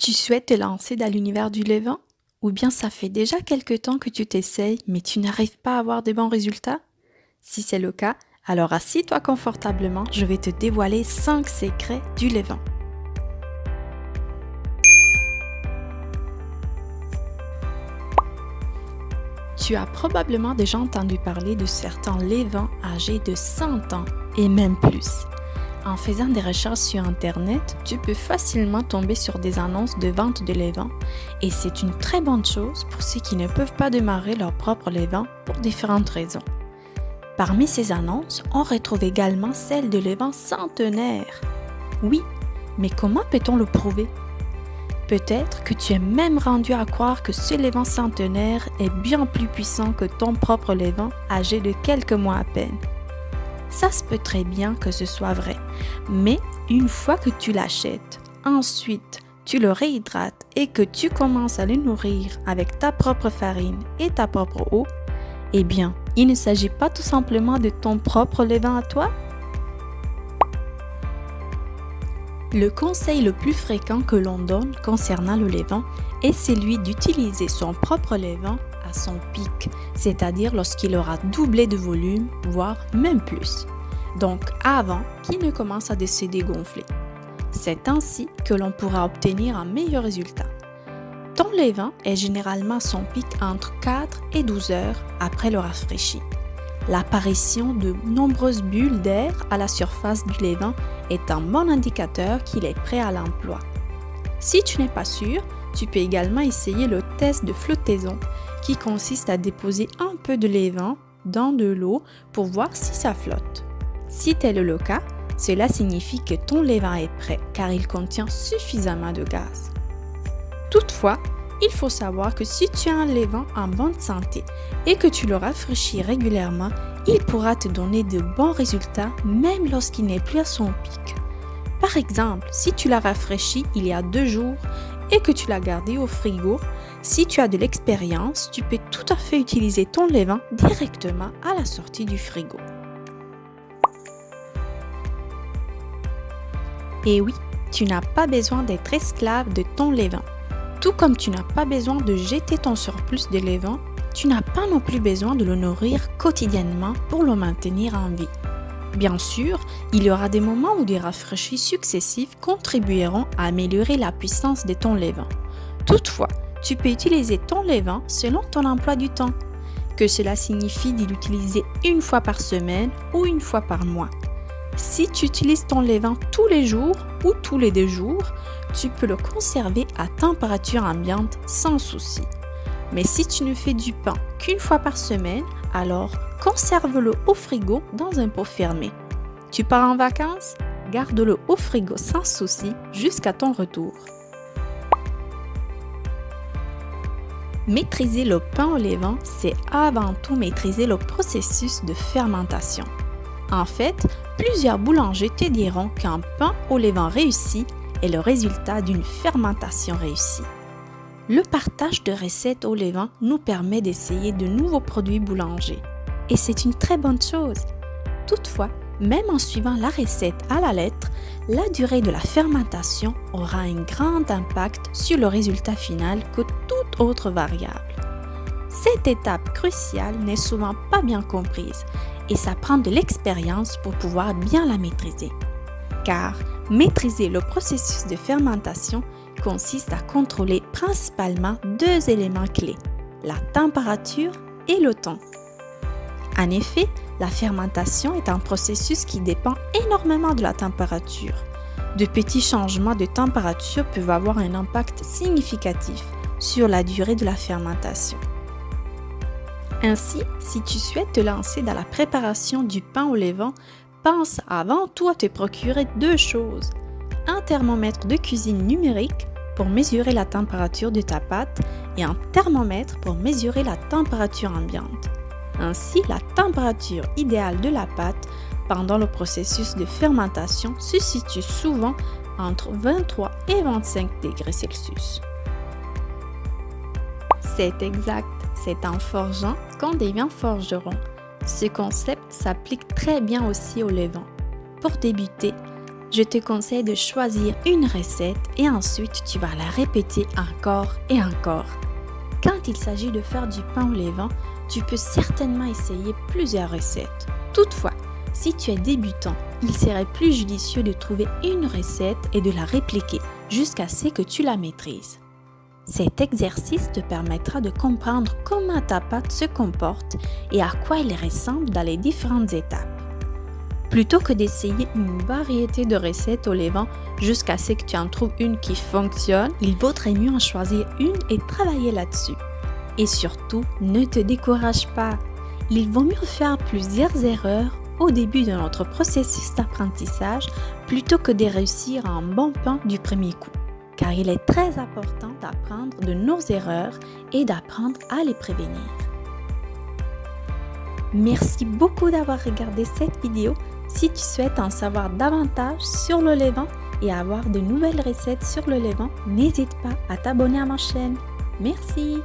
Tu souhaites te lancer dans l'univers du levain? Ou bien ça fait déjà quelque temps que tu t'essayes, mais tu n'arrives pas à avoir de bons résultats? Si c'est le cas, alors assis-toi confortablement, je vais te dévoiler 5 secrets du levain. Tu as probablement déjà entendu parler de certains levains âgés de 100 ans et même plus. En faisant des recherches sur Internet, tu peux facilement tomber sur des annonces de vente de levain et c'est une très bonne chose pour ceux qui ne peuvent pas démarrer leur propre levain pour différentes raisons. Parmi ces annonces, on retrouve également celle de levain centenaire. Oui, mais comment peut-on le prouver? Peut-être que tu es même rendu à croire que ce levain centenaire est bien plus puissant que ton propre levain âgé de quelques mois à peine. Ça se peut très bien que ce soit vrai, mais une fois que tu l'achètes, ensuite tu le réhydrates et que tu commences à le nourrir avec ta propre farine et ta propre eau, eh bien, il ne s'agit pas tout simplement de ton propre levain à toi? Le conseil le plus fréquent que l'on donne concernant le levain est celui d'utiliser son propre levain à son pic, c'est-à-dire lorsqu'il aura doublé de volume, voire même plus. Donc avant qu'il ne commence à se dégonfler. C'est ainsi que l'on pourra obtenir un meilleur résultat. Ton levain est généralement à son pic entre 4 et 12 heures après le rafraîchi. L'apparition de nombreuses bulles d'air à la surface du levain est un bon indicateur qu'il est prêt à l'emploi. Si tu n'es pas sûr, tu peux également essayer le test de flottaison qui consiste à déposer un peu de levain dans de l'eau pour voir si ça flotte. Si tel est le cas, cela signifie que ton levain est prêt car il contient suffisamment de gaz. Toutefois, il faut savoir que si tu as un levain en bonne santé et que tu le rafraîchis régulièrement, il pourra te donner de bons résultats même lorsqu'il n'est plus à son pic. Par exemple, si tu l'as rafraîchi il y a 2 jours et que tu l'as gardé au frigo, si tu as de l'expérience, tu peux tout à fait utiliser ton levain directement à la sortie du frigo. Et oui, tu n'as pas besoin d'être esclave de ton levain. Tout comme tu n'as pas besoin de jeter ton surplus de levain, tu n'as pas non plus besoin de le nourrir quotidiennement pour le maintenir en vie. Bien sûr, il y aura des moments où des rafraîchis successifs contribueront à améliorer la puissance de ton levain. Toutefois, tu peux utiliser ton levain selon ton emploi du temps, que cela signifie de l'utiliser une fois par semaine ou une fois par mois. Si tu utilises ton levain tous les jours ou tous les 2 jours, tu peux le conserver à température ambiante sans souci. Mais si tu ne fais du pain qu'une fois par semaine, alors conserve-le au frigo dans un pot fermé. Tu pars en vacances? Garde-le au frigo sans souci jusqu'à ton retour. Maîtriser le pain au levain, c'est avant tout maîtriser le processus de fermentation. En fait, plusieurs boulangers te diront qu'un pain au levain réussi est le résultat d'une fermentation réussie. Le partage de recettes au levain nous permet d'essayer de nouveaux produits boulangers. Et c'est une très bonne chose. Toutefois, même en suivant la recette à la lettre, la durée de la fermentation aura un grand impact sur le résultat final que toute autre variable. Cette étape cruciale n'est souvent pas bien comprise et ça prend de l'expérience pour pouvoir bien la maîtriser. Car maîtriser le processus de fermentation consiste à contrôler principalement 2 éléments clés, la température et le temps. En effet, la fermentation est un processus qui dépend énormément de la température. De petits changements de température peuvent avoir un impact significatif sur la durée de la fermentation. Ainsi, si tu souhaites te lancer dans la préparation du pain au levain, pense avant tout à te procurer 2 choses. Un thermomètre de cuisine numérique pour mesurer la température de ta pâte et un thermomètre pour mesurer la température ambiante. Ainsi, la température idéale de la pâte pendant le processus de fermentation se situe souvent entre 23 et 25 degrés Celsius. C'est exact, c'est en forgeant qu'on devient forgeron. Ce concept s'applique très bien aussi au levain. Pour débuter, Je te conseille de choisir une recette et ensuite tu vas la répéter encore et encore. Quand il s'agit de faire du pain au levain, tu peux certainement essayer plusieurs recettes. Toutefois, si tu es débutant, il serait plus judicieux de trouver une recette et de la répliquer jusqu'à ce que tu la maîtrises. Cet exercice te permettra de comprendre comment ta pâte se comporte et à quoi elle ressemble dans les différentes étapes. Plutôt que d'essayer une variété de recettes au levain jusqu'à ce que tu en trouves une qui fonctionne, il vaudrait mieux en choisir une et travailler là-dessus. Et surtout, ne te décourage pas. Il vaut mieux faire plusieurs erreurs au début de notre processus d'apprentissage plutôt que de réussir un bon pain du premier coup. Car il est très important d'apprendre de nos erreurs et d'apprendre à les prévenir. Merci beaucoup d'avoir regardé cette vidéo. Si tu souhaites en savoir davantage sur le levain et avoir de nouvelles recettes sur le levain, n'hésite pas à t'abonner à ma chaîne. Merci!